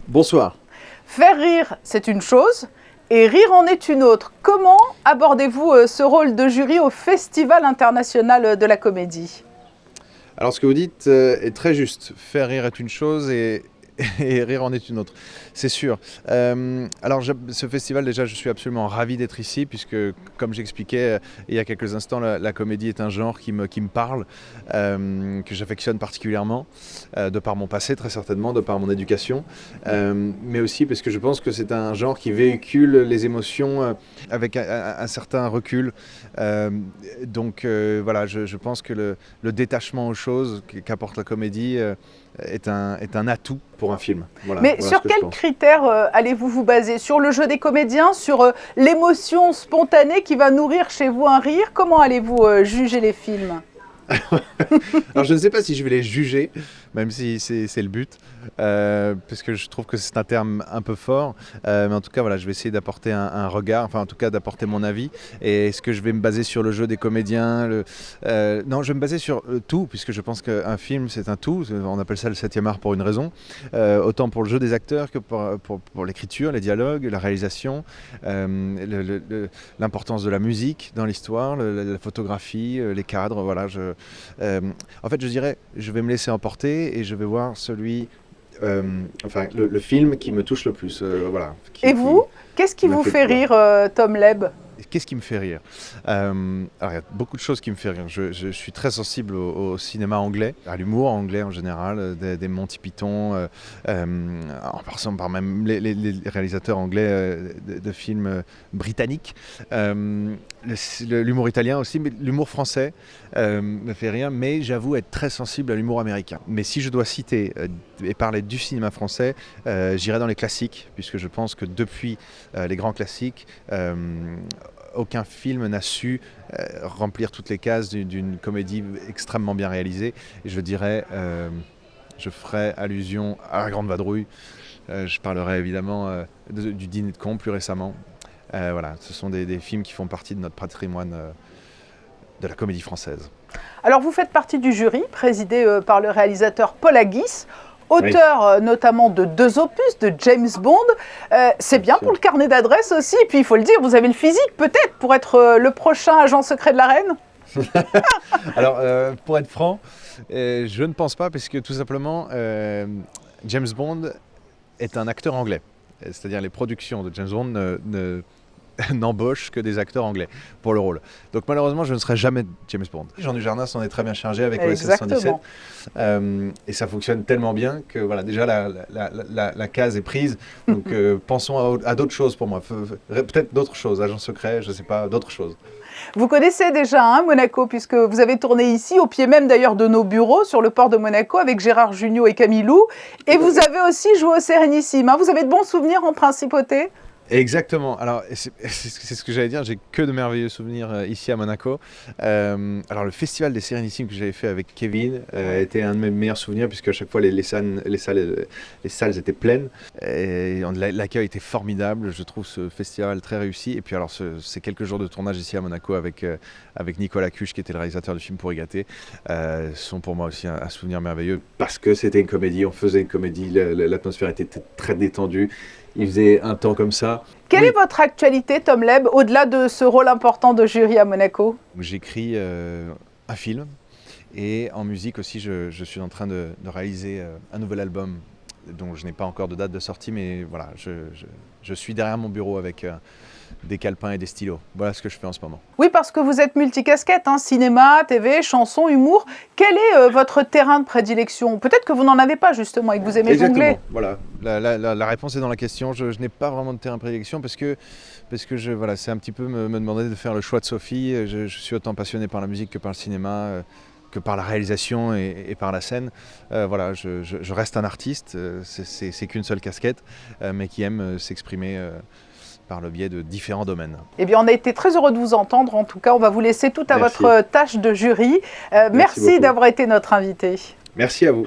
Bonsoir. Faire rire, c'est une chose, et rire en est une autre. Comment abordez-vous ce rôle de jury au Festival international de la comédie ? Alors ce que vous dites est très juste. Faire rire est une chose et rire en est une autre, c'est sûr. Ce festival, déjà, je suis absolument ravi d'être ici, puisque, comme j'expliquais il y a quelques instants, la comédie est un genre qui me parle, que j'affectionne particulièrement, de par mon passé, très certainement, de par mon éducation, mais aussi parce que je pense que c'est un genre qui véhicule les émotions avec un certain recul. Voilà, je pense que le détachement aux choses qu'apporte la comédie est un atout pour un film. Mais sur quels critères allez-vous vous baser ? Sur le jeu des comédiens, sur l'émotion spontanée qui va nourrir chez vous un rire ? Comment allez-vous juger les films ? Alors je ne sais pas si je vais les juger, même si c'est le but, parce que je trouve que c'est un terme un peu fort, mais en tout cas voilà, je vais essayer d'apporter un regard, enfin en tout cas d'apporter mon avis. Et est-ce que je vais me baser sur le jeu des comédiens Non, je vais me baser sur tout, puisque je pense qu'un film c'est un tout, on appelle ça le 7e art pour une raison, autant pour le jeu des acteurs que pour l'écriture, les dialogues, la réalisation, l'importance de la musique dans l'histoire, la photographie, les cadres, voilà. En fait, je dirais, je vais me laisser emporter et je vais voir le film qui me touche le plus. Voilà. Et vous, qu'est-ce qui vous fait rire, Tom Leb ? Qu'est-ce qui me fait rire ? Alors, il y a beaucoup de choses qui me font rire. Je suis très sensible au cinéma anglais, à l'humour anglais en général, des Monty Python, en passant par même les réalisateurs anglais de films britanniques. L'humour italien aussi, mais l'humour français me fait rire, mais j'avoue être très sensible à l'humour américain. Mais si je dois citer et parler du cinéma français, j'irai dans les classiques, puisque je pense que depuis les grands classiques, aucun film n'a su remplir toutes les cases d'une comédie extrêmement bien réalisée. Et je dirais, je ferai allusion à La Grande Vadrouille. Je parlerai évidemment du Dîner de cons plus récemment. Voilà, ce sont des films qui font partie de notre patrimoine de la comédie française. Alors vous faites partie du jury, présidé par le réalisateur Paul Haggis, auteur notamment de 2 opus, de James Bond. C'est bien pour le carnet d'adresses aussi, et puis il faut le dire, vous avez le physique peut-être pour être le prochain agent secret de la reine. Alors, pour être franc, je ne pense pas, parce que tout simplement, James Bond est un acteur anglais. C'est-à-dire les productions de James Bond n'embauchent que des acteurs anglais pour le rôle. Donc malheureusement, je ne serai jamais James Bond. Jean Dujardin s'en est très bien chargé avec OSS 117. Et ça fonctionne tellement bien que voilà, déjà la case est prise. Donc pensons à d'autres choses pour moi. Peut-être d'autres choses, agent secret, je ne sais pas, d'autres choses. Vous connaissez déjà Monaco, puisque vous avez tourné ici, au pied même d'ailleurs de nos bureaux, sur le port de Monaco, avec Gérard Jugnot et Camille Lou. Et vous avez aussi joué au Sérénissime. Vous avez de bons souvenirs en principauté ? Exactement. Alors, c'est ce que j'allais dire. J'ai que de merveilleux souvenirs ici à Monaco. Alors, le festival des Sérénissimes que j'avais fait avec Kevin était un de mes meilleurs souvenirs, puisque à chaque fois les salles étaient pleines. Et l'accueil était formidable. Je trouve ce festival très réussi. Et puis, alors, ces quelques jours de tournage ici à Monaco avec Nicolas Cuche, qui était le réalisateur du film Pour y gâter, sont pour moi aussi un souvenir merveilleux, parce que c'était une comédie. On faisait une comédie. L'atmosphère était très détendue. Il faisait un temps comme ça. Quelle est votre actualité, Tom Leb, au-delà de ce rôle important de jury à Monaco ? J'écris un film, et en musique aussi, je suis en train de réaliser un nouvel album dont je n'ai pas encore de date de sortie, mais voilà, je suis derrière mon bureau avec des calepins et des stylos. Voilà ce que je fais en ce moment. Oui, parce que vous êtes multicasquette, cinéma, TV, chansons, humour. Quel est votre terrain de prédilection ? Peut-être que vous n'en avez pas justement et que vous aimez jongler. Voilà, la réponse est dans la question. Je n'ai pas vraiment de terrain de prédilection parce que voilà, c'est un petit peu me demander de faire le choix de Sophie. Je suis autant passionné par la musique que par le cinéma. Que par la réalisation et par la scène. Voilà, je reste un artiste, c'est qu'une seule casquette, mais qui aime s'exprimer par le biais de différents domaines. Eh bien, on a été très heureux de vous entendre. En tout cas, on va vous laisser tout à votre tâche de jury. Merci d'avoir été notre invité. Merci à vous.